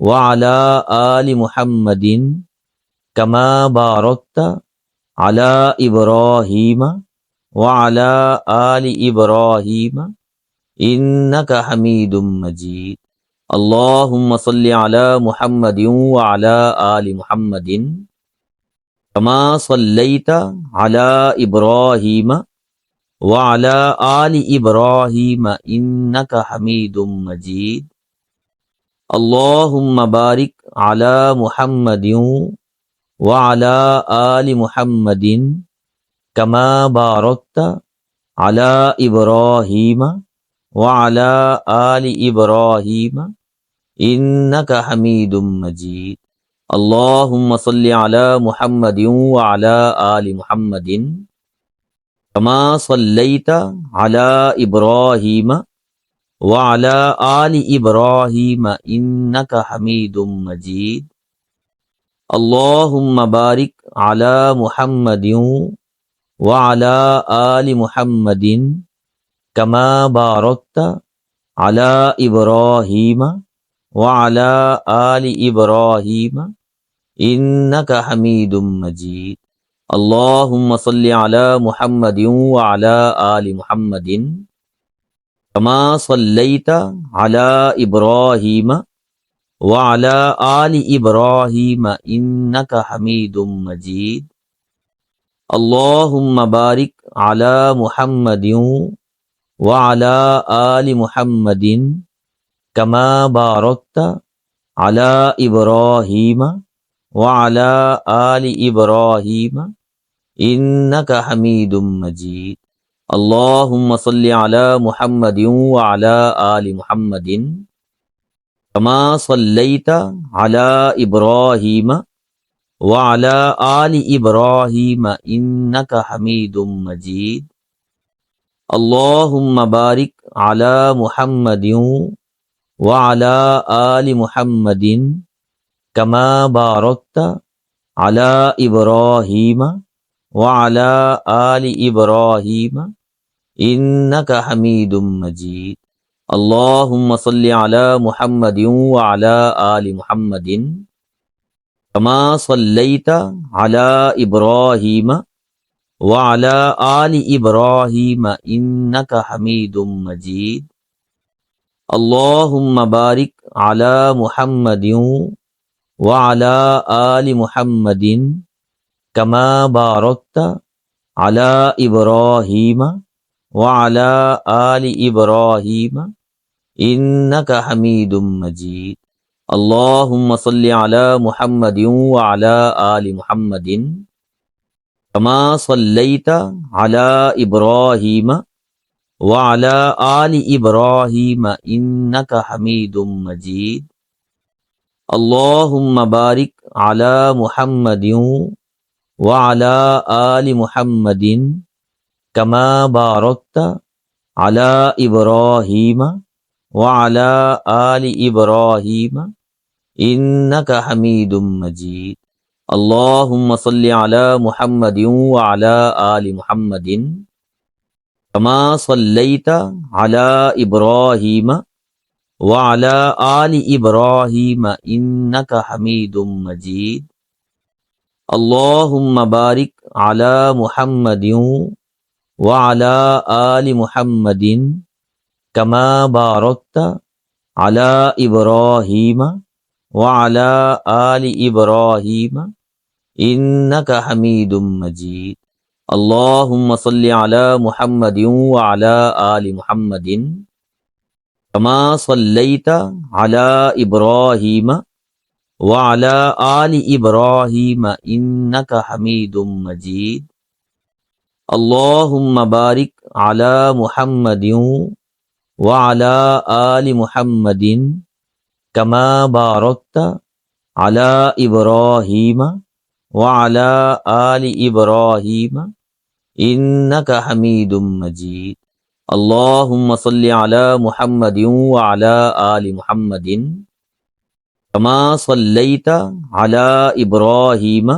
وعلى آل محمد كما باركت على إبراهيم وعلى آل إبراهيم إنك حميد مجيد اللهم صل على محمد وعلى آل محمد كما صليت على إبراهيم وعلى آل إبراهيم إنك حميد مجيد اللهم بارك على محمد وعلى آل محمد كما باركت على إبراهيم وعلى آل إبراهيم إنك حميد مجيد اللهم صل على محمد وعلى آل محمد كما صليت على إبراهيم وعلى آل إبراهيم إنك حميد مجيد اللهم بارك على محمد وعلى آل محمد كما باركت على إبراهيم وعلى آل إبراهيم إنك حميد مجيد اللهم صل على محمد وعلى آل محمد كما صليت على إبراهيم وعلى آل إبراهيم إنك حميد مجيد اللهم بارك على محمد وعلى آل محمد كما باركت على إبراهيم وعلى آل إبراهيم إنك حميد مجيد اللهم صل على محمد وعلى آل محمد كما صليت على إبراهيم وعلى آل إبراهيم إنك حميد مجيد اللهم بارك على محمد وعلى آل محمد كما باركت على إبراهيم وعلى آل إبراهيم إنك حميد مجيد اللهم صل على محمد وعلى آل محمد كما صليت على إبراهيم وعلى آل إبراهيم إنك حميد مجيد اللهم بارك على محمد وعلى آل محمد كما باركت على إبراهيم وعلى آل إبراهيم إنك حميد مجيد اللهم صل على محمد وعلى آل محمد كما صليت على إبراهيم وعلى آل إبراهيم إنك حميد مجيد اللهم بارك على محمد وعلى آل محمد كما باركت على إبراهيم وعلى آل إبراهيم إنك حميد مجيد اللهم صل على محمد وعلى آل محمد كما صليت على إبراهيم وعلى آل إبراهيم إنك حميد مجيد اللهم بارك على محمد وعلى آل محمد كما باركت على إبراهيم وعلى آل إبراهيم إنك حميد مجيد اللهم صل على محمد وعلى آل محمد كما صليت على إبراهيم وعلى آل إبراهيم إنك حميد مجيد اللهم بارك على محمد وعلى آل محمد كما باركت على إبراهيم وعلى آل إبراهيم إنك حميد مجيد اللهم صل على محمد وعلى آل محمد كما صليت على إبراهيم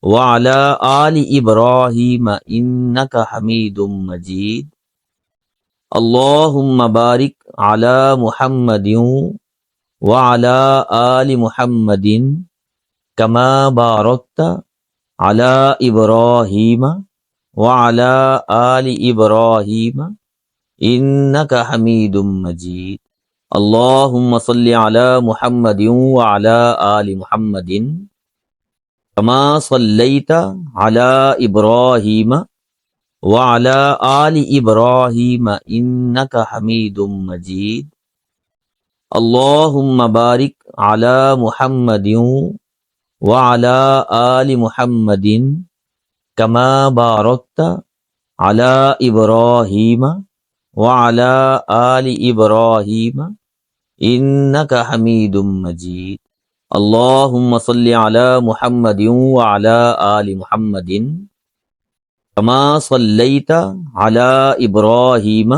وعلى آل إبراهيم إنك حميد مجيد اللهم بارك على محمد وعلى آل محمد كما باركت على إبراهيم وعلى آل إبراهيم إنك حميد مجيد اللهم صل على محمد وعلى آل محمد كما صليت على إبراهيم وعلى آل إبراهيم إنك حميد مجيد اللهم بارك على محمد وعلى آل محمد كما باركت على إبراهيم وعلى آل إبراهيم إنك حميد مجيد اللهم صل على محمد وعلى آل محمد كما صليت على إبراهيم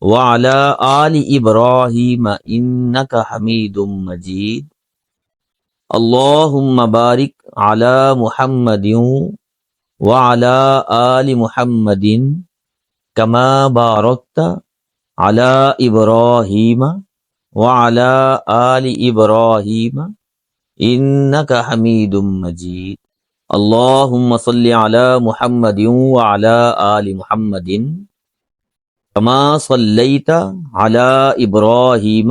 وعلى آل إبراهيم إنك حميد مجيد اللهم بارك على محمد وعلى آل محمد كما باركت على إبراهيم وعلى آل إبراهيم إنك حميد مجيد اللهم صل على محمد وعلى آل محمد كما صليت على إبراهيم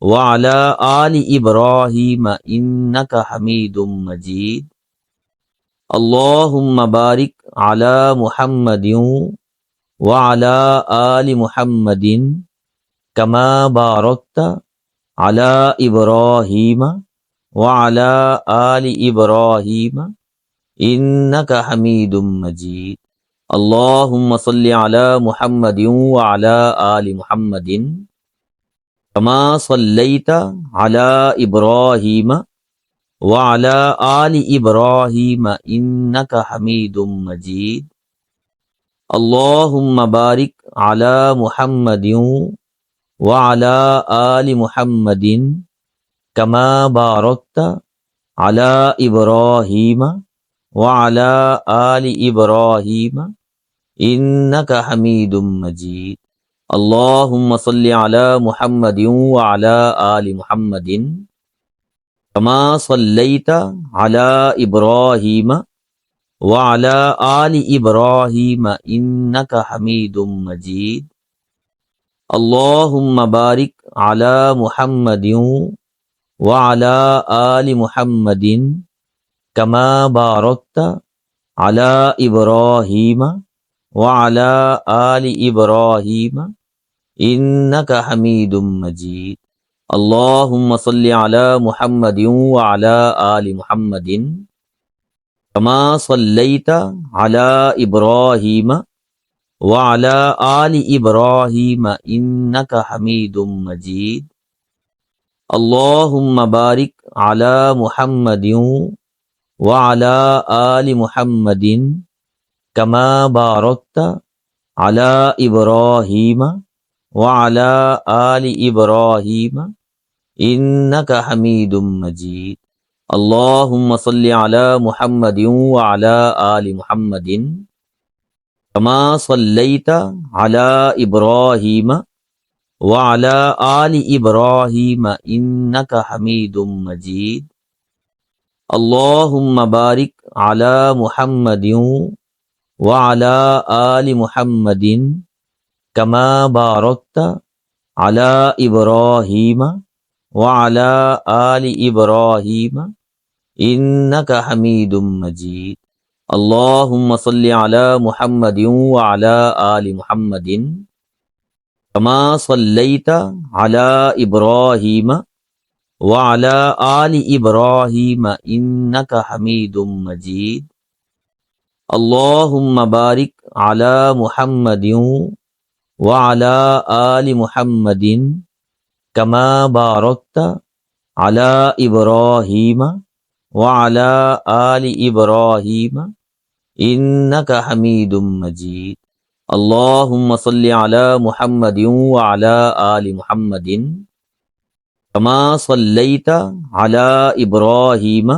وعلى آل إبراهيم إنك حميد مجيد اللهم بارك على محمد وعلى آل محمد كما باركت على إبراهيم وعلى آل إبراهيم إنك حميد مجيد اللهم صل على محمد وعلى آل محمد كما صليت على إبراهيم وعلى آل إبراهيم إنك حميد مجيد اللهم بارك على محمد وعلى آل محمد كما باركت على إبراهيم وعلى آل إبراهيم إنك حميد مجيد اللهم صل على محمد وعلى آل محمد كما صليت على إبراهيم وعلى آل إبراهيم إنك حميد مجيد اللهم بارك على محمد وعلى آل محمد كما باركت على إبراهيم وعلى آل إبراهيم إنك حميد مجيد اللهم صل على محمد وعلى آل محمد كما صليت على إبراهيم وعلى آل إبراهيم إنك حميد مجيد اللهم بارك على محمد وعلى آل محمد كما باركت على إبراهيم وعلى آل إبراهيم إنك حميد مجيد اللهم صل على محمد وعلى آل محمد كما صليت على إبراهيم وعلى آل إبراهيم إنك حميد مجيد اللهم بارك على محمد وعلى آل محمد كما باركت على إبراهيم وعلى آل إبراهيم إنك حميد مجيد اللهم صل على محمد وعلى آل محمد كما صليت على إبراهيم وعلى آل إبراهيم إنك حميد مجيد اللهم بارك على محمد وعلى آل محمد كما باركت على إبراهيم وعلى آل إبراهيم إنك حميد مجيد اللهم صل على محمد وعلى آل محمد كما صليت على إبراهيم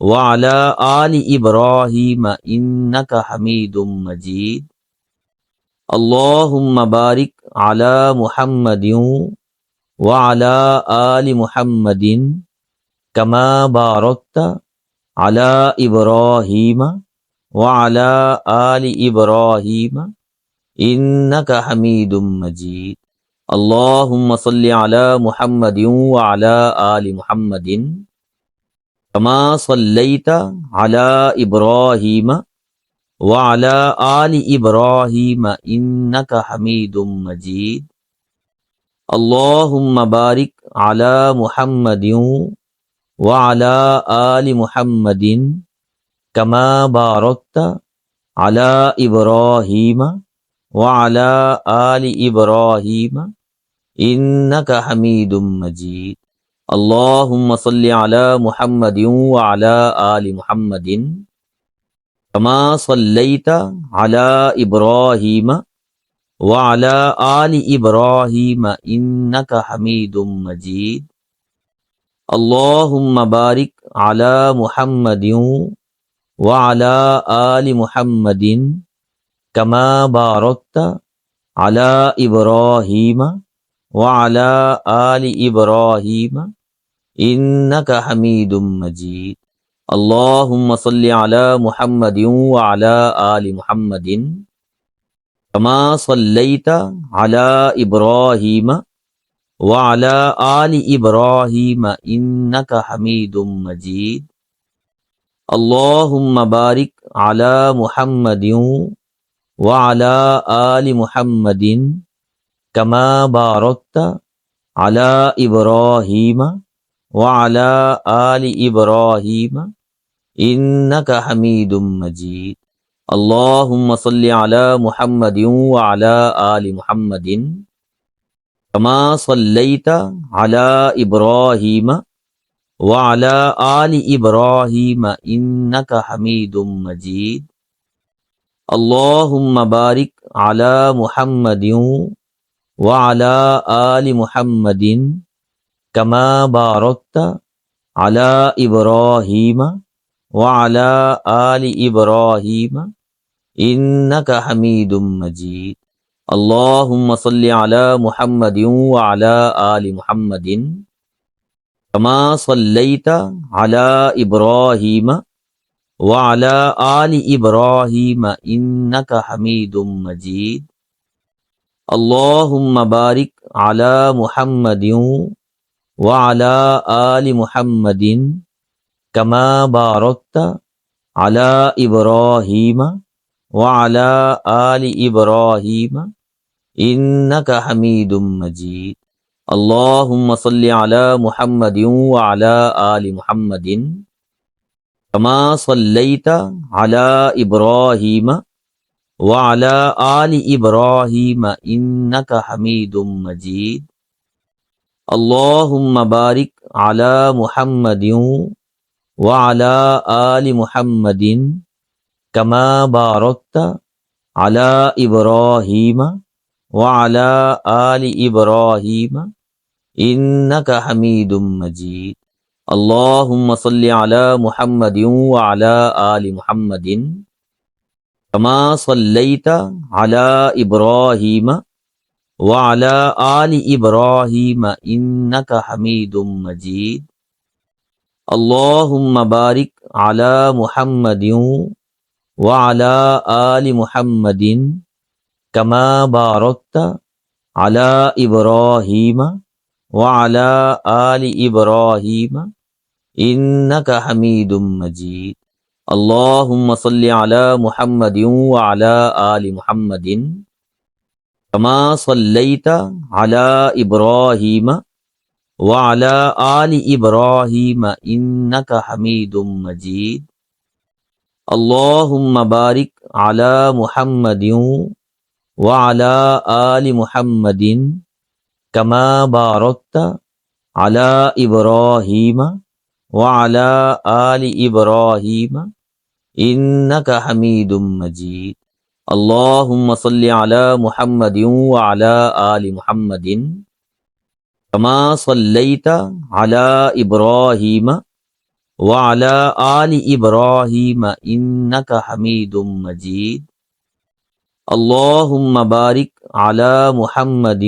وعلى آل إبراهيم إنك حميد مجيد اللهم بارك على محمد وعلى آل محمد كما باركت على إبراهيم وعلى آل إبراهيم إنك حميد مجيد اللهم صل على محمد وعلى آل محمد كما صليت على إبراهيم وعلى آل إبراهيم إنك حميد مجيد اللهم بارك على محمد وعلى آل محمد كما باركت على إبراهيم وعلى آل إبراهيم إنك حميد مجيد اللهم صل على محمد وعلى آل محمد كما صليت على إبراهيم وعلى آل إبراهيم إنك حميد مجيد اللهم بارك على محمد وعلى آل محمد كما باركت على إبراهيم وعلى آل إبراهيم إنك حميد مجيد اللهم صل على محمد وعلى آل محمد كما صليت على إبراهيم وعلى آل إبراهيم إنك حميد مجيد اللهم بارك على محمد وعلى آل محمد كما باركت على إبراهيم وعلى آل إبراهيم إنك حميد مجيد اللهم صل على محمد وعلى آل محمد كما صليت على إبراهيم وعلى آل إبراهيم إنك حميد مجيد اللهم بارك على محمد وعلى آل محمد كما باركت على إبراهيم وعلى آل إبراهيم إنك حميد مجيد اللهم صل على محمد وعلى آل محمد كما صليت على إبراهيم وعلى آل إبراهيم إنك حميد مجيد اللهم بارك على محمد وعلى آل محمد كما باركت على إبراهيم وعلى آل إبراهيم إنك حميد مجيد اللهم صل على محمد وعلى آل محمد كما صليت على إبراهيم وعلى آل إبراهيم إنك حميد مجيد اللهم بارك على محمد وعلى آل محمد كما باركت على إبراهيم وعلى آل إبراهيم إنك حميد مجيد اللهم صل على محمد وعلى آل محمد كما صليت على إبراهيم وعلى آل إبراهيم إنك حميد مجيد اللهم بارك على محمد وعلى آل محمد كما باركت على إبراهيم وعلى آل إبراهيم إنك حميد مجيد اللهم صل على محمد وعلى آل محمد كما صليت على إبراهيم وعلى آل إبراهيم إنك حميد مجيد اللهم بارك على محمد وعلى آل محمد كما باركت على إبراهيم وعلى آل إبراهيم إنك حميد مجيد اللهم صل على محمد وعلى آل محمد كما صليت على إبراهيم وعلى آل إبراهيم إنك حميد مجيد اللهم بارك على محمد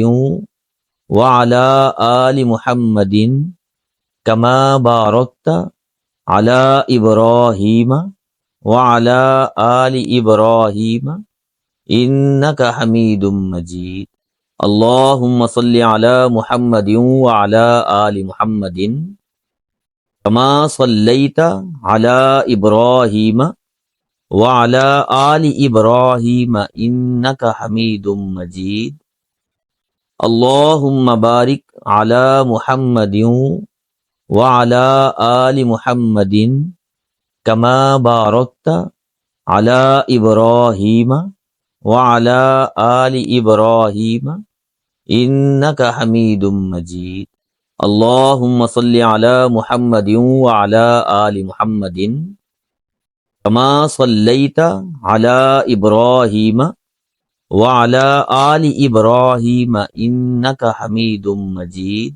وعلى آل محمد كما باركت على إبراهيم وعلى آل إبراهيم إنك حميد مجيد اللهم صل على محمد وعلى آل محمد كما صليت على إبراهيم وعلى آل إبراهيم إنك حميد مجيد اللهم بارك على محمد وعلى آل محمد كما باركت على إبراهيم وعلى آل إبراهيم إنك حميد مجيد اللهم صل على محمد وعلى آل محمد كما صليت على إبراهيم وعلى آل إبراهيم إنك حميد مجيد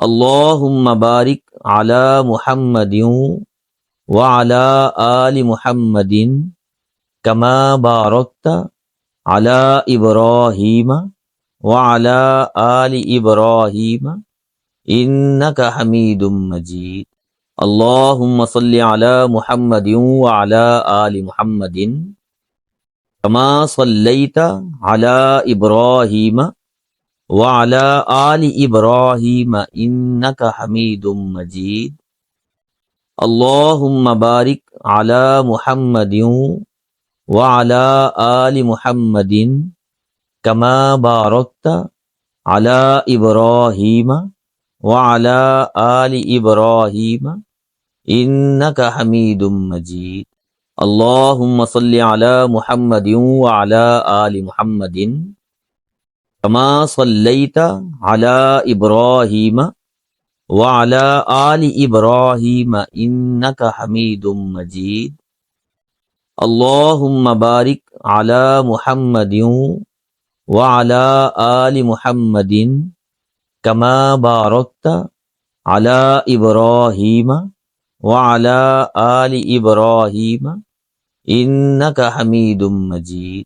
اللهم بارك على محمد وعلى آل محمد كما باركت على إبراهيم وعلى آل إبراهيم إنك حميد مجيد اللهم صل على محمد وعلى آل محمد كما صليت على إبراهيم وعلى آل إبراهيم إنك حميد مجيد اللهم بارك على محمد وعلى آل محمد كما باركت على إبراهيم وعلى آل إبراهيم إنك حميد مجيد اللهم صل على محمد وعلى آل محمد كما صليت على إبراهيم وعلى آل إبراهيم إنك حميد مجيد اللهم بارك على محمد وعلى آل محمد كما باركت على إبراهيم وعلى آل إبراهيم إنك حميد مجيد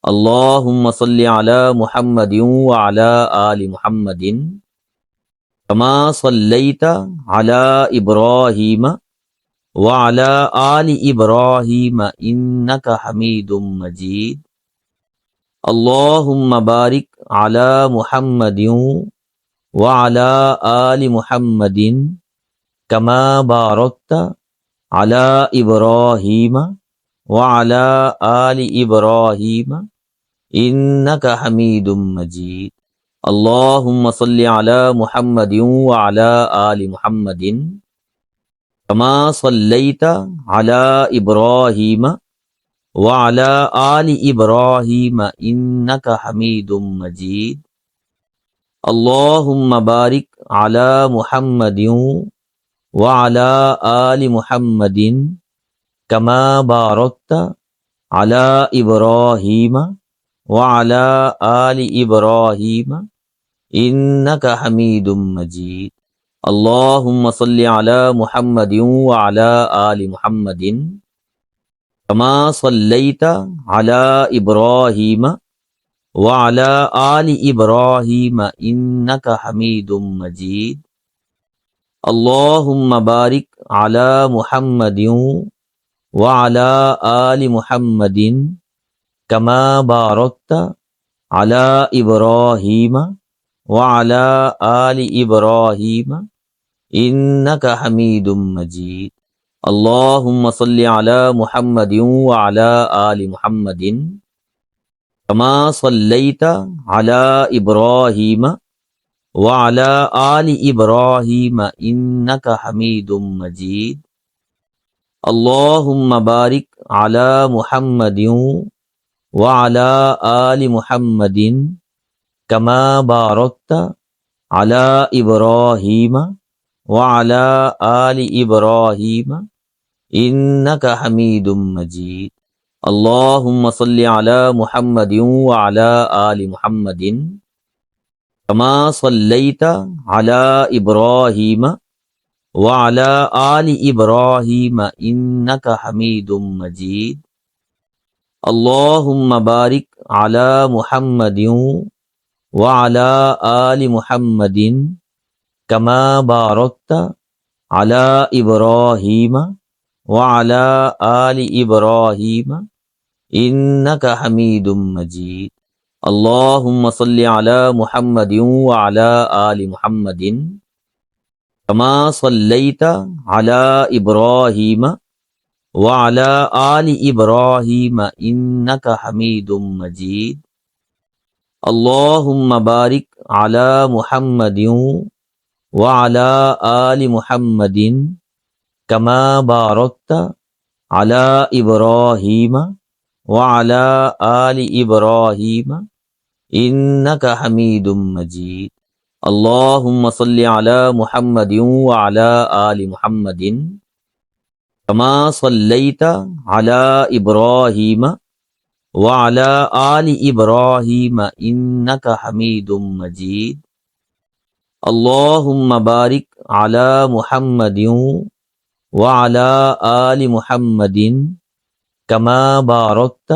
اللهم صل على محمد وعلى آل محمد كما صليت على إبراهيم وعلى آل إبراهيم إنك حميد مجيد اللهم بارك على محمد وعلى آل محمد كما باركت على إبراهيم وعلى آل إبراهيم إنك حميد مجيد اللهم صل على محمد وعلى آل محمد كما صليت على إبراهيم وعلى آل إبراهيم إنك حميد مجيد اللهم بارك على محمد وعلى آل محمد كما باركت على إبراهيم وعلى آل إبراهيم إنك حميد مجيد اللهم صل على محمد وعلى آل محمد كما صليت على إبراهيم وعلى آل إبراهيم إنك حميد مجيد اللهم بارك على محمد وعلى آل محمد كما باركت على إبراهيم وعلى آل إبراهيم إنك حميد مجيد اللهم صل على محمد وعلى آل محمد كما صليت على إبراهيم وعلى آل إبراهيم إنك حميد مجيد اللهم بارك على محمد وعلى آل محمد كما باركت على إبراهيم وعلى آل إبراهيم إنك حميد مجيد اللهم صل على محمد وعلى آل محمد كما صليت على إبراهيم وعلى آل إبراهيم إنك حميد مجيد اللهم بارك على محمد وعلى آل محمد كما باركت على إبراهيم وعلى آل إبراهيم إنك حميد مجيد اللهم صل على محمد وعلى آل محمد كما صليت على إبراهيم وعلى آل إبراهيم إنك حميد مجيد اللهم بارك على محمد وعلى آل محمد كما باركت على إبراهيم وعلى آل إبراهيم إنك حميد مجيد اللهم صل على محمد وعلى آل محمد كما صليت على إبراهيم وعلى آل إبراهيم إنك حميد مجيد اللهم بارك على محمد وعلى آل محمد كما باركت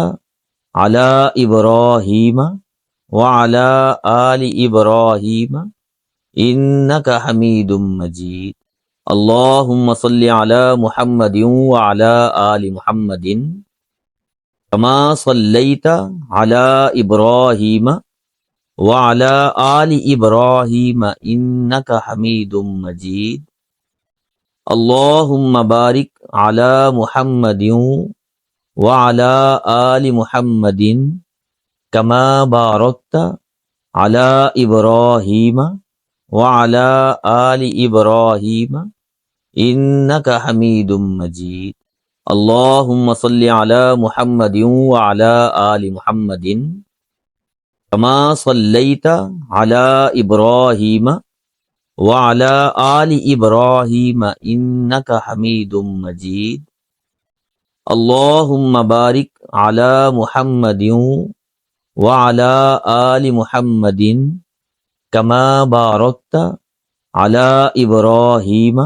على إبراهيم وعلى آل إبراهيم إنك حميد مجيد اللهم صل على محمد وعلى آل محمد كما صليت على إبراهيم وعلى آل إبراهيم إنك حميد مجيد اللهم بارك على محمد وعلى آل محمد كما باركت على إبراهيم وعلى آل إبراهيم إنك حميد مجيد اللهم صل على محمد وعلى آل محمد كما صليت على إبراهيم وعلى آل إبراهيم إنك حميد مجيد اللهم بارك على محمد وعلى آل محمد كما باركت على إبراهيم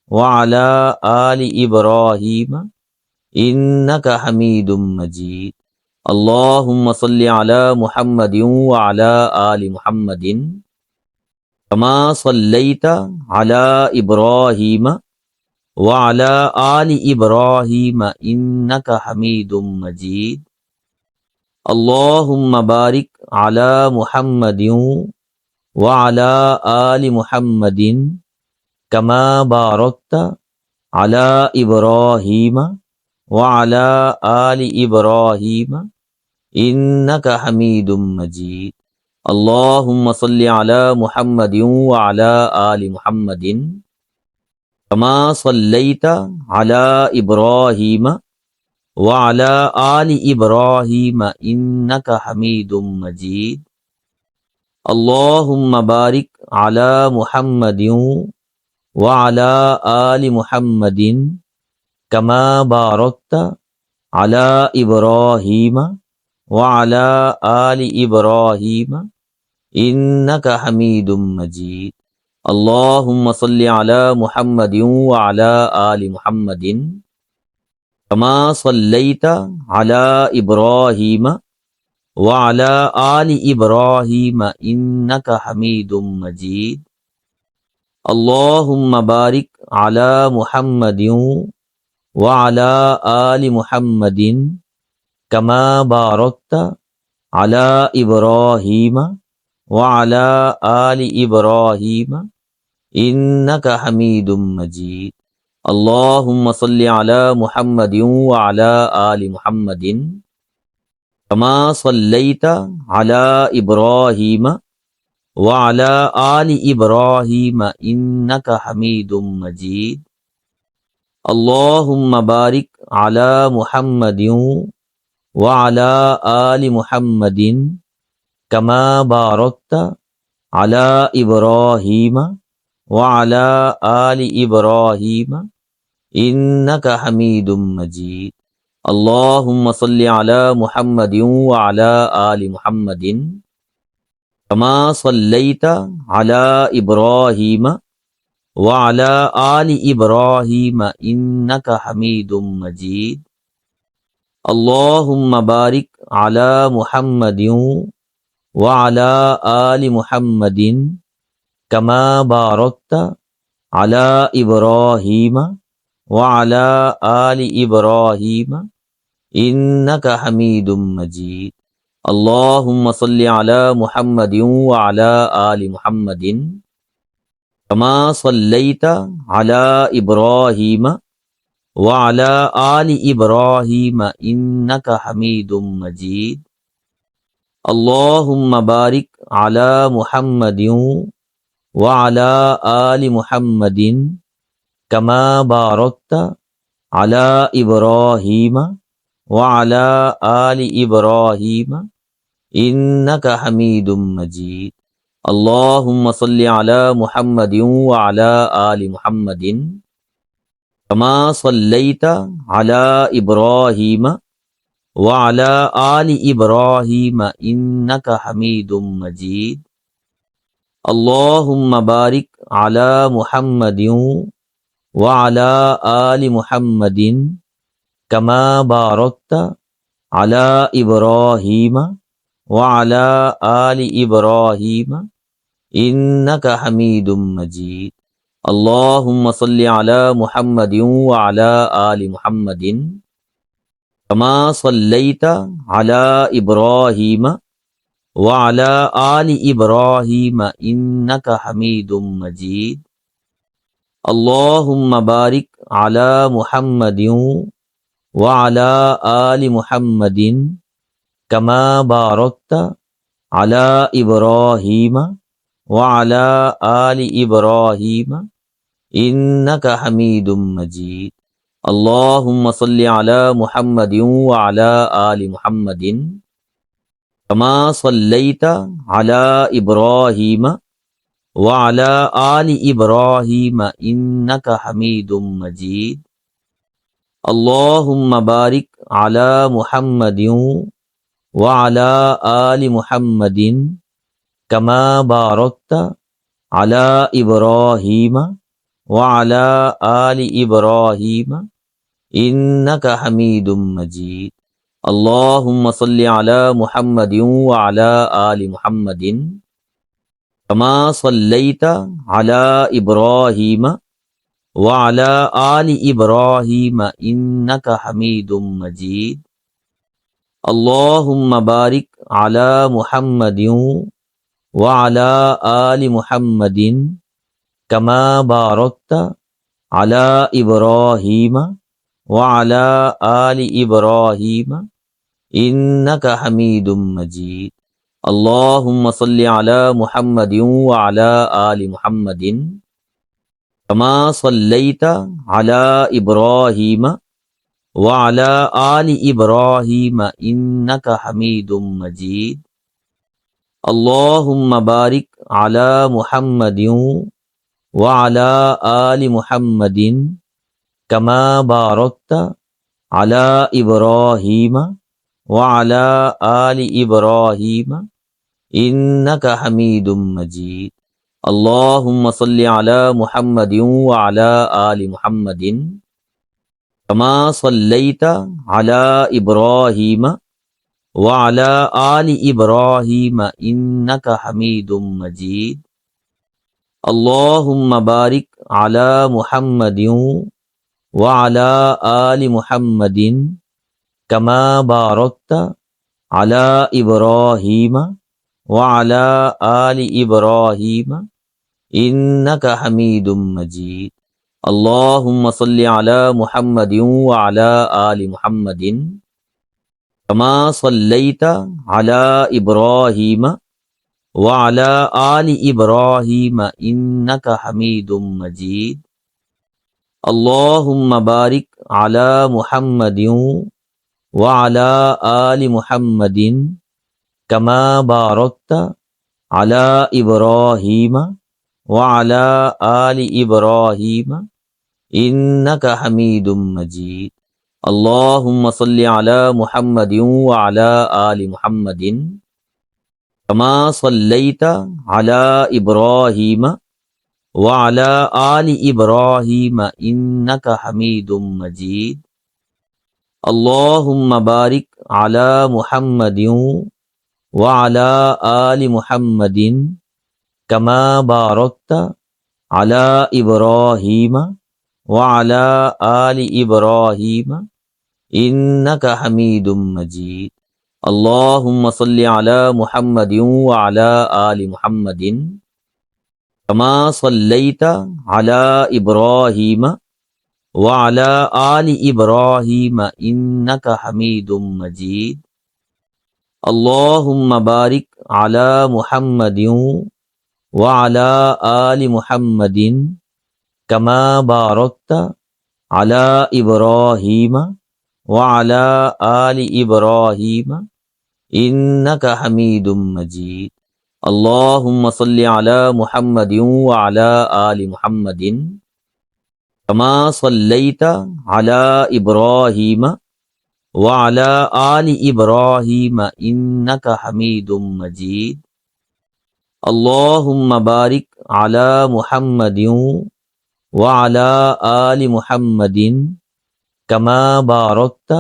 وعلى آل إبراهيم إنك حميد مجيد اللهم صل على محمد وعلى آل محمد كما صليت على إبراهيم وعلى آل إبراهيم إنك حميد مجيد اللهم بارك على محمد وعلى آل محمد كما باركت على إبراهيم وعلى آل إبراهيم إنك حميد مجيد اللهم صل على محمد وعلى آل محمد كما صليت على إبراهيم وعلى آل إبراهيم إنك حميد مجيد اللهم بارك على محمد وعلى آل محمد كما باركت على إبراهيم وعلى آل إبراهيم إنك حميد مجيد اللهم صل على محمد وعلى آل محمد كما صليت على إبراهيم وعلى آل إبراهيم إنك حميد مجيد اللهم بارك على محمد وعلى آل محمد كما باركت على إبراهيم وعلى آل إبراهيم إنك حميد مجيد اللهم صل على محمد وعلى آل محمد كما صليت على إبراهيم وعلى آل إبراهيم إنك حميد مجيد اللهم بارك على محمد وعلى آل محمد كما باركت على إبراهيم وعلى آل إبراهيم إنك حميد مجيد اللهم صل على محمد وعلى آل محمد كما صليت على إبراهيم وعلى آل إبراهيم إنك حميد مجيد اللهم بارك على محمد وعلى آل محمد كما باركت على إبراهيم وعلى آل إبراهيم إنك حميد مجيد اللهم صل على محمد وعلى آل محمد كما صليت على إبراهيم وعلى آل إبراهيم إنك حميد مجيد اللهم بارك على محمد وعلى آل محمد كما باركت على إبراهيم وعلى آل إبراهيم إنك حميد مجيد اللهم صل على محمد وعلى آل محمد كما صليت على إبراهيم وعلى آل إبراهيم إنك حميد مجيد اللهم بارك على محمد وعلى آل محمد كما باركت على إبراهيم وعلى آل إبراهيم إنك حميد مجيد اللهم صل على محمد وعلى آل محمد كما صليت على إبراهيم وعلى آل إبراهيم إنك حميد مجيد اللهم بارك على محمد وعلى آل محمد كما باركت على إبراهيم وعلى آل إبراهيم إنك حميد مجيد اللهم صل على محمد وعلى آل محمد كما صليت على إبراهيم وعلى آل إبراهيم إنك حميد مجيد اللهم بارك على محمد وعلى آل محمد كما باركت على إبراهيم وعلى آل إبراهيم إنك حميد مجيد اللهم صل على محمد وعلى آل محمد كما صليت على إبراهيم وعلى آل إبراهيم إنك حميد مجيد اللهم بارك على محمد وعلى آل محمد كما باركت على إبراهيم وعلى آل إبراهيم إنك حميد مجيد اللهم صل على محمد وعلى آل محمد كما صليت على إبراهيم وعلى آل إبراهيم إنك حميد مجيد اللهم بارك على محمد وعلى آل محمد كما باركت على إبراهيم وعلى آل إبراهيم إنك حميد مجيد اللهم صل على محمد وعلى آل محمد كما صليت على إبراهيم وعلى آل إبراهيم إنك حميد مجيد اللهم بارك على محمد وعلى آل محمد كما باركت على إبراهيم وعلى آل إبراهيم إنك حميد مجيد اللهم صل على محمد وعلى آل محمد كما صليت على إبراهيم وعلى آل إبراهيم إنك حميد مجيد اللهم بارك على محمد وعلى آل محمد كما باركت على إبراهيم وعلى آل إبراهيم إنك حميد مجيد اللهم صل على محمد وعلى آل محمد كما صليت على إبراهيم وعلى آل إبراهيم إنك حميد مجيد اللهم بارك على محمد وعلى آل محمد كما باركت على إبراهيم وعلى آل إبراهيم إنك حميد مجيد اللهم صل على محمد وعلى آل محمد كما صليت على إبراهيم وعلى آل إبراهيم إنك حميد مجيد اللهم بارك على محمد وعلى آل محمد كما باركت على إبراهيم وعلى آل إبراهيم إنك حميد مجيد اللهم صل على محمد وعلى آل محمد كما صليت على إبراهيم وعلى آل إبراهيم إنك حميد مجيد اللهم بارك على محمد وعلى آل محمد كما باركت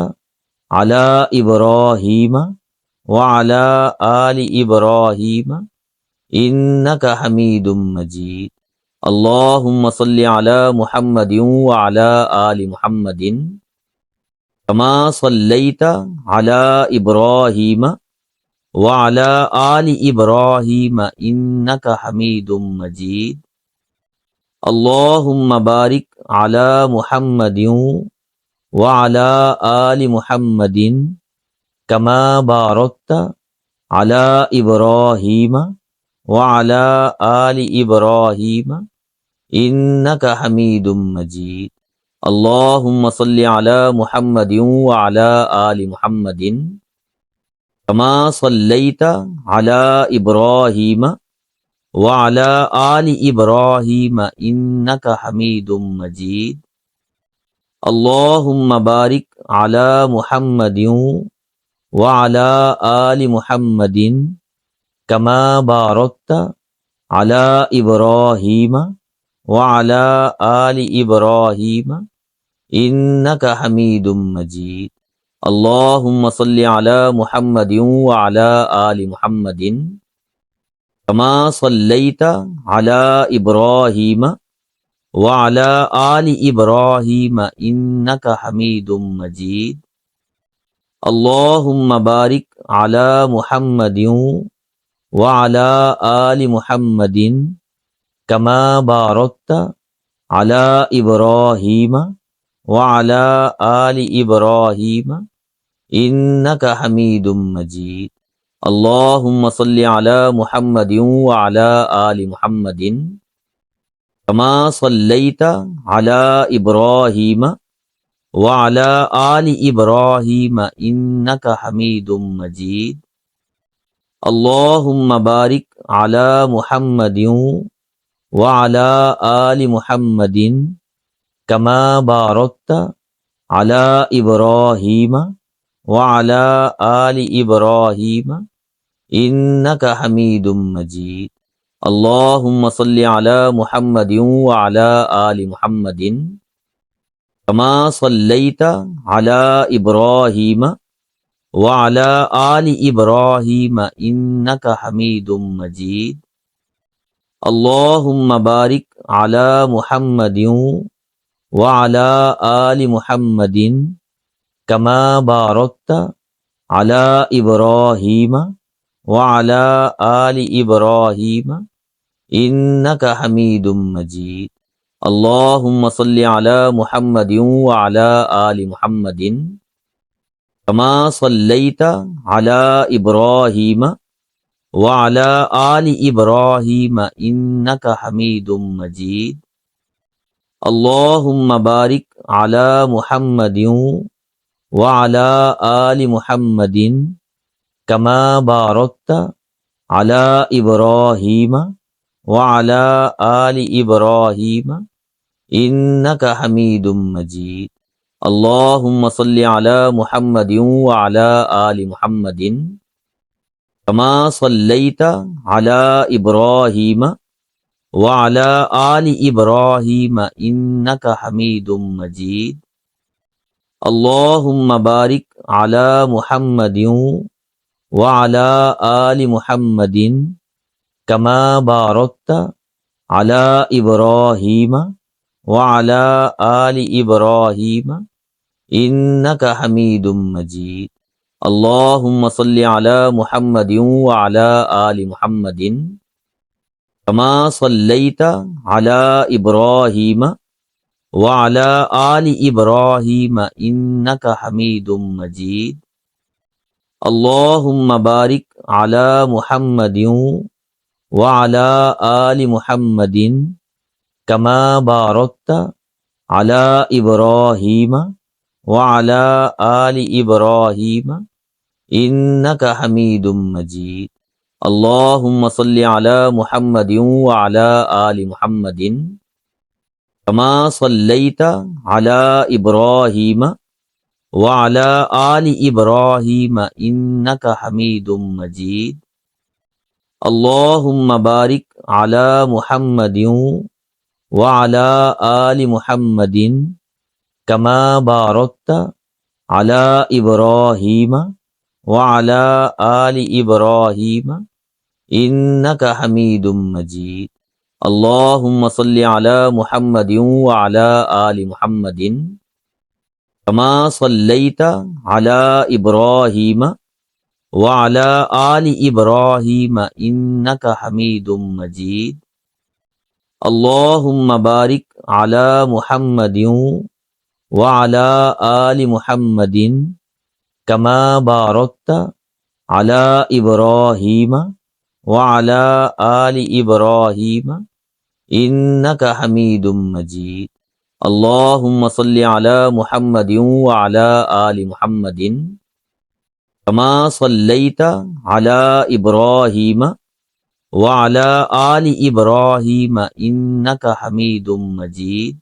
على إبراهيم وعلى آل إبراهيم إنك حميد مجيد اللهم صل على محمد وعلى آل محمد كما صليت على إبراهيم وعلى آل إبراهيم إنك حميد مجيد اللهم بارك على محمد وعلى آل محمد كما باركت على إبراهيم وعلى آل إبراهيم إنك حميد مجيد اللهم صل على محمد وعلى آل محمد كما صليت على إبراهيم وعلى آل إبراهيم إنك حميد مجيد اللهم بارك على محمد وعلى آل محمد كما باركت على إبراهيم وعلى آل إبراهيم إنك حميد مجيد اللهم صل على محمد وعلى آل محمد كما صليت على إبراهيم وعلى آل إبراهيم إنك حميد مجيد اللهم بارك على محمد وعلى آل محمد كما باركت على إبراهيم وعلى آل إبراهيم إنك حميد مجيد اللهم صل على محمد وعلى آل محمد كما صليت على إبراهيم وعلى آل إبراهيم إنك حميد مجيد اللهم بارك على محمد وعلى آل محمد كما باركت على إبراهيم وعلى آل إبراهيم إنك حميد مجيد اللهم صل على محمد وعلى آل محمد كما صليت على إبراهيم وعلى آل إبراهيم إنك حميد مجيد اللهم بارك على محمد وعلى آل محمد كما باركت على إبراهيم وعلى آل إبراهيم إنك حميد مجيد اللهم صل على محمد وعلى آل محمد كما صليت على إبراهيم وعلى آل إبراهيم إنك حميد مجيد اللهم بارك على محمد وعلى آل محمد كما باركت على إبراهيم وعلى آل إبراهيم إنك حميد مجيد اللهم صل على محمد وعلى آل محمد كما صليت على إبراهيم وعلى آل إبراهيم إنك حميد مجيد اللهم بارك على محمد وعلى آل محمد كما باركت على إبراهيم وعلى آل إبراهيم إنك حميد مجيد اللهم صل على محمد وعلى آل محمد كما صليت على إبراهيم وعلى آل إبراهيم إنك حميد مجيد اللهم بارك على محمد وعلى آل محمد كما باركت على إبراهيم وعلى آل إبراهيم إنك حميد مجيد اللهم صل على محمد وعلى آل محمد كما صليت على إبراهيم وعلى آل إبراهيم إنك حميد مجيد اللهم بارك على محمد وعلى آل محمد كما باركت على إبراهيم وعلى آل إبراهيم إنك حميد مجيد اللهم صل على محمد وعلى آل محمد كما صليت على إبراهيم وعلى آل إبراهيم إنك حميد مجيد اللهم بارك على محمد وعلى آل محمد كما باركت على إبراهيم وعلى آل إبراهيم إنك حميد مجيد اللهم صل على محمد وعلى آل محمد كما صليت على إبراهيم وعلى آل إبراهيم إنك حميد مجيد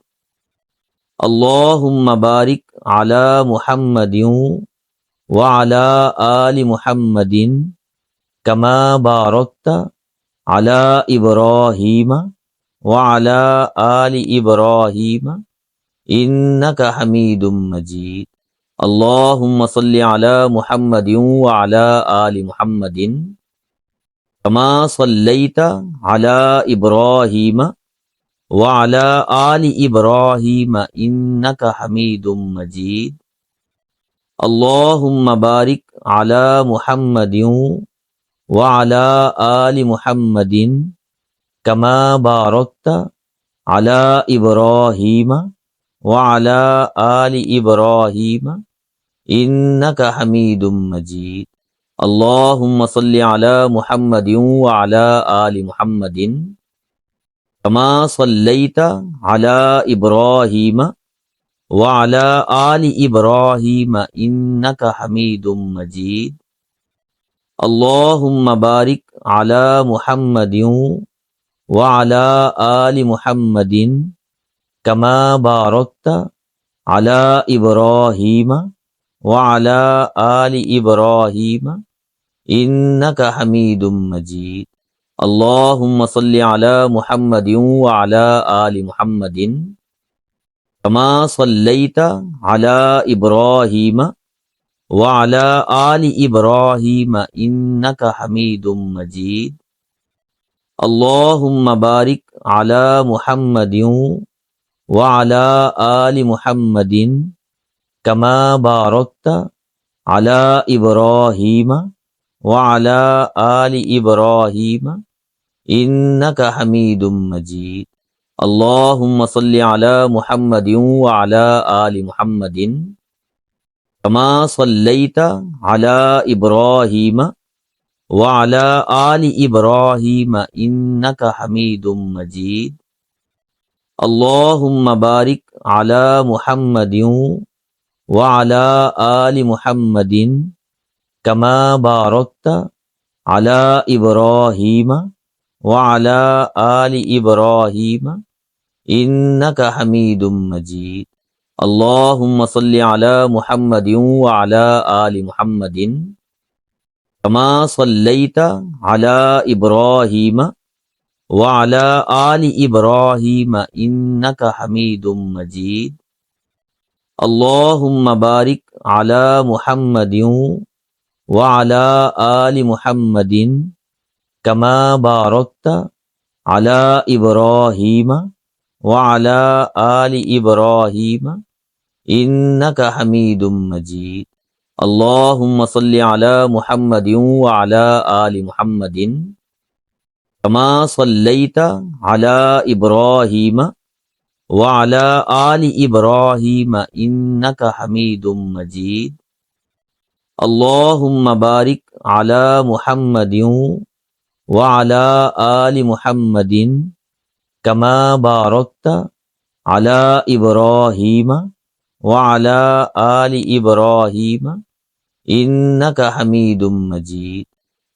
اللهم بارك على محمد وعلى آل محمد كما باركت على إبراهيم وعلى آل إبراهيم إنك حميد مجيد اللهم صل على محمد وعلى آل محمد كما صليت على إبراهيم وعلى آل إبراهيم إنك حميد مجيد اللهم بارك على محمد وعلى آل محمد كما باركت على إبراهيم وعلى آل إبراهيم إنك حميد مجيد اللهم صل على محمد وعلى آل محمد كما صليت على إبراهيم وعلى آل إبراهيم إنك حميد مجيد اللهم بارك على محمد وعلى آل محمد كما باركت على إبراهيم وعلى آل إبراهيم إنك حميد مجيد اللهم صل على محمد وعلى آل محمد كما صليت على إبراهيم وعلى آل إبراهيم إنك حميد مجيد اللهم بارك على محمد وعلى آل محمد كما باركت على إبراهيم وعلى آل إبراهيم إنك حميد مجيد اللهم صل على محمد وعلى آل محمد كما صليت على إبراهيم وعلى آل إبراهيم إنك حميد مجيد اللهم بارك على محمد وعلى آل محمد كما باركت على إبراهيم وعلى آل إبراهيم إنك حميد مجيد اللهم صل على محمد وعلى آل محمد كما صليت على إبراهيم وعلى آل إبراهيم إنك حميد مجيد اللهم بارك على محمد وعلى آل محمد كما باركت على إبراهيم وعلى آل إبراهيم إنك حميد مجيد اللهم صل على محمد وعلى آل محمد كما صليت على إبراهيم وعلى آل إبراهيم إنك حميد مجيد اللهم بارك على محمد وعلى آل محمد كما باركت على إبراهيم وعلى آل إبراهيم إنك حميد مجيد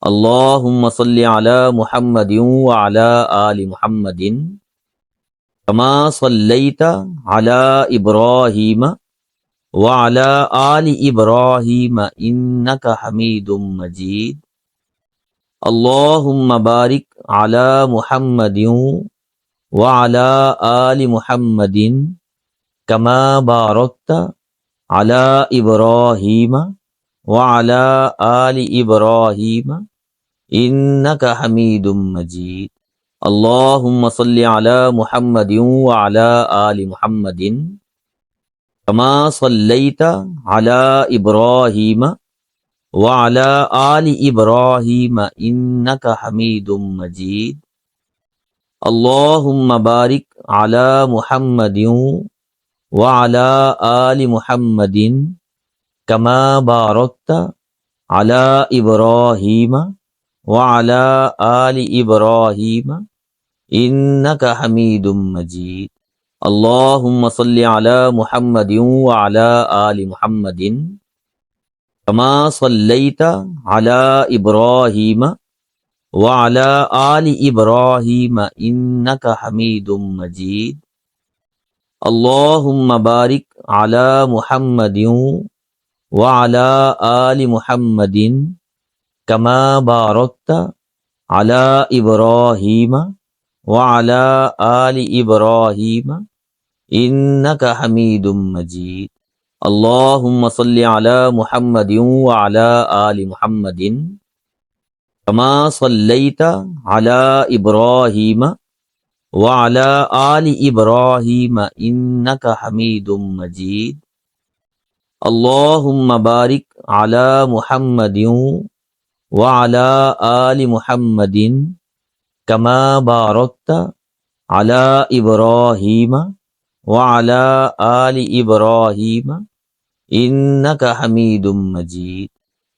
اللهم صل على محمد وعلى آل محمد كما صليت على إبراهيم وعلى آل إبراهيم إنك حميد مجيد اللهم بارك على محمد وعلى آل محمد كما باركت على إبراهيم وعلى آل إبراهيم إنك حميد مجيد اللهم صل على محمد وعلى آل محمد كما صليت على إبراهيم وعلى آل إبراهيم إنك حميد مجيد اللهم بارك على محمد وعلى آل محمد كما باركت على إبراهيم وعلى آل إبراهيم إنك حميد مجيد اللهم صل على محمد وعلى آل محمد كما صليت على إبراهيم وعلى آل إبراهيم إنك حميد مجيد اللهم بارك على محمد وعلى آل محمد كما باركت على إبراهيم وعلى آل إبراهيم إنك حميد مجيد اللهم صل على محمد وعلى آل محمد كما صليت على إبراهيم وعلى آل إبراهيم إنك حميد مجيد اللهم بارك على محمد وعلى آل محمد كما باركت على إبراهيم وعلى آل إبراهيم إنك حميد مجيد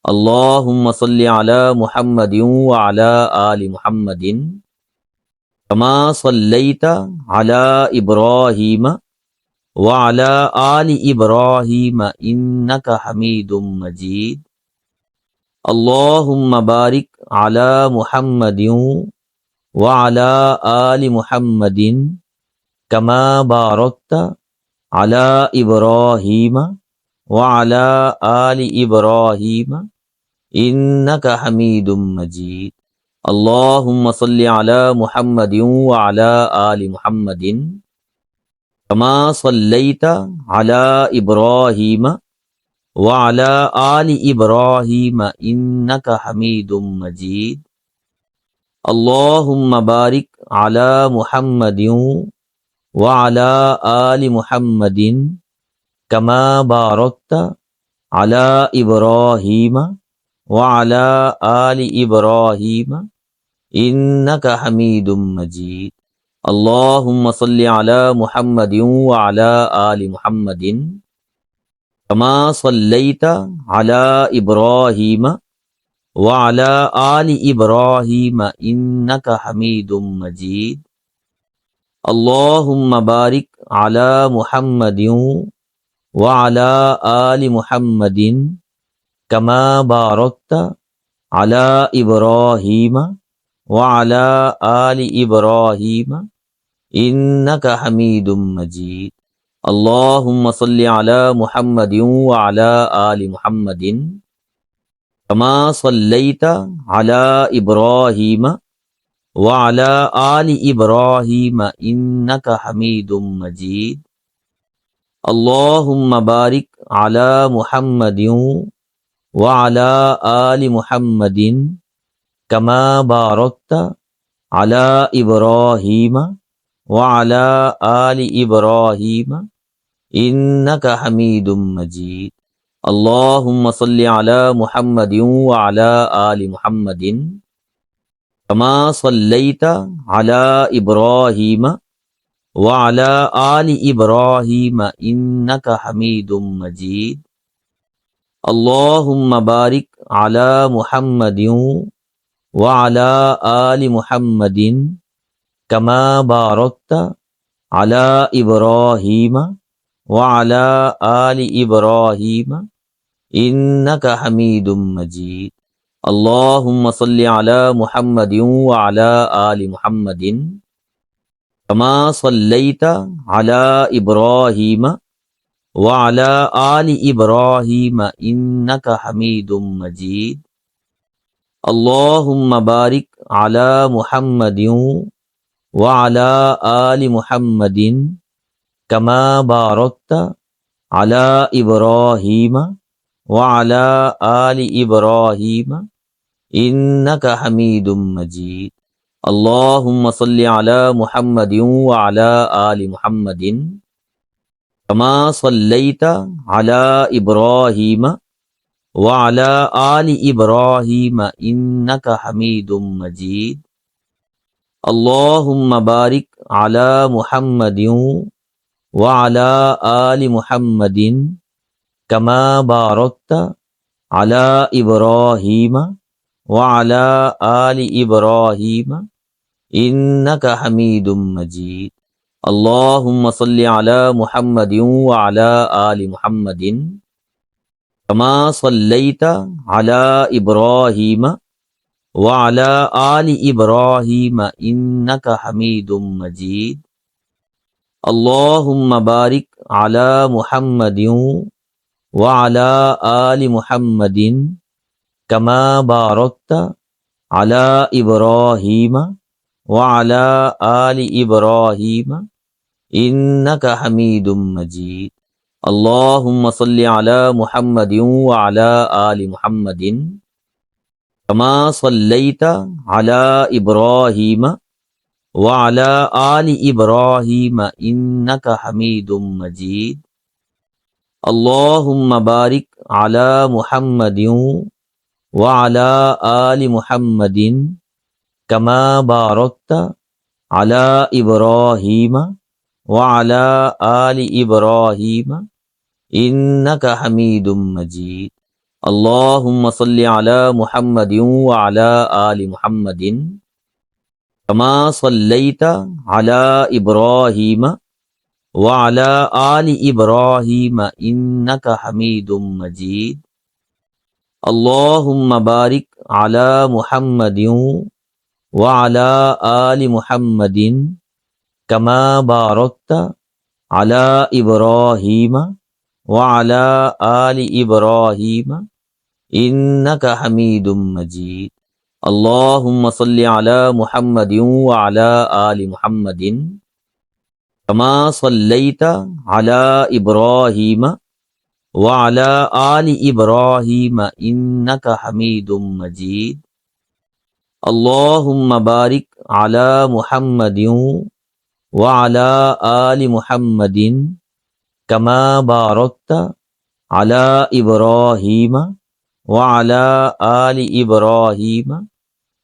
اللهم صل على محمد وعلى آل محمد كما صليت على إبراهيم وعلى آل إبراهيم إنك حميد مجيد اللهم بارك على محمد وعلى آل محمد كما باركت على إبراهيم وعلى آل إبراهيم إنك حميد مجيد اللهم صل على محمد وعلى آل محمد كما صليت على إبراهيم وعلى آل إبراهيم إنك حميد مجيد اللهم بارك على محمد وعلى آل محمد كما باركت على إبراهيم وعلى آل إبراهيم إنك حميد مجيد اللهم صل على محمد وعلى آل محمد كما صليت على إبراهيم وعلى آل إبراهيم إنك حميد مجيد اللهم بارك على محمد وعلى آل محمد كما باركت على إبراهيم وعلى آل إبراهيم إنك حميد مجيد اللهم صل على محمد وعلى آل محمد كما صليت على إبراهيم وعلى آل إبراهيم إنك حميد مجيد اللهم بارك على محمد وعلى آل محمد كما باركت على إبراهيم وعلى آل إبراهيم إنك حميد مجيد اللهم صل على محمد وعلى آل محمد كما صليت على إبراهيم وعلى آل إبراهيم إنك حميد مجيد اللهم بارك على محمد وعلى آل محمد كما باركت على إبراهيم وعلى آل إبراهيم إنك حميد مجيد اللهم صل على محمد وعلى آل محمد كما صليت على إبراهيم وعلى آل إبراهيم إنك حميد مجيد اللهم بارك على محمد وعلى آل محمد كما باركت على إبراهيم وعلى آل إبراهيم إنك حميد مجيد اللهم صل على محمد وعلى آل محمد كما صليت على إبراهيم وعلى آل إبراهيم إنك حميد مجيد اللهم بارك على محمد وعلى آل محمد كما باركت على إبراهيم وعلى آل إبراهيم إنك حميد مجيد اللهم صل على محمد وعلى آل محمد كما صليت على إبراهيم وعلى آل إبراهيم إنك حميد مجيد اللهم بارك على محمد وعلى آل محمد كما باركت على إبراهيم وعلى آل إبراهيم إنك حميد مجيد اللهم صل على محمد وعلى آل محمد كما صليت على إبراهيم وعلى آل إبراهيم إنك حميد مجيد اللهم بارك على محمد وعلى آل محمد كما باركت على إبراهيم وعلى آل إبراهيم إنك حميد مجيد اللهم صل على محمد وعلى آل محمد كما صليت على إبراهيم وعلى آل إبراهيم إنك حميد مجيد اللهم بارك على محمد وعلى آل محمد كما باركت على إبراهيم وعلى آل إبراهيم إنك حميد مجيد اللهم صل على محمد وعلى آل محمد كما صليت على إبراهيم وعلى آل إبراهيم إنك حميد مجيد اللهم بارك على محمد وعلى آل محمد كما باركت على إبراهيم وعلى آل إبراهيم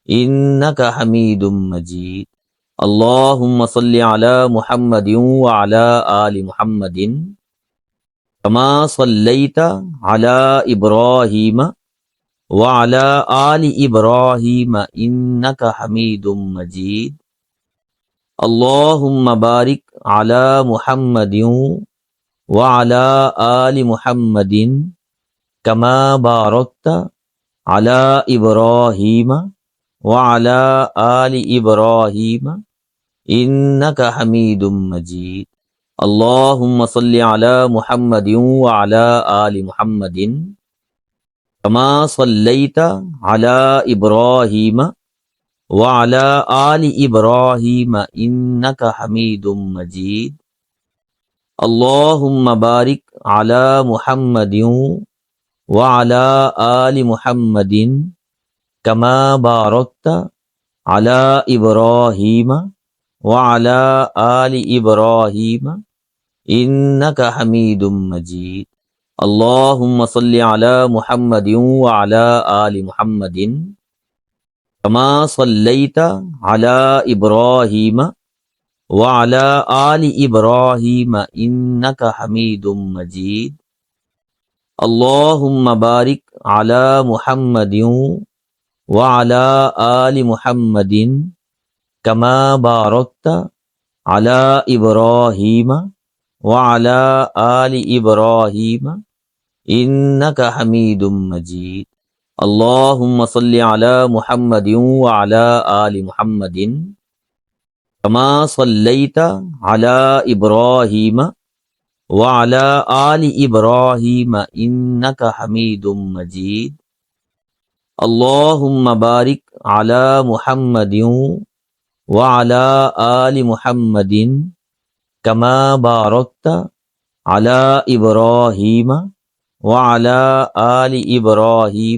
إنك حميد مجيد اللهم صل على محمد وعلى آل محمد كما صليت على إبراهيم وعلى آل إبراهيم إنك حميد مجيد اللهم بارك على محمد وعلى آل محمد كما باركت على إبراهيم وعلى آل إبراهيم إنك حميد مجيد اللهم صل على محمد وعلى آل محمد كما صليت على إبراهيم وعلى آل إبراهيم إنك حميد مجيد اللهم بارك على محمد وعلى آل محمد كما باركت على إبراهيم وعلى آل إبراهيم إنك حميد مجيد اللهم صل على محمد وعلى آل محمد كما صليت على إبراهيم وعلى آل إبراهيم إنك حميد مجيد اللهم بارك على محمد وعلى آل محمد كما باركت على إبراهيم وعلى آل إبراهيم إنك حميد مجيد اللهم صل على محمد وعلى آل محمد كما صليت على إبراهيم وعلى آل إبراهيم إنك حميد مجيد اللهم بارك على محمد وعلى آل محمد كما باركت على إبراهيم وعلى آل إبراهيم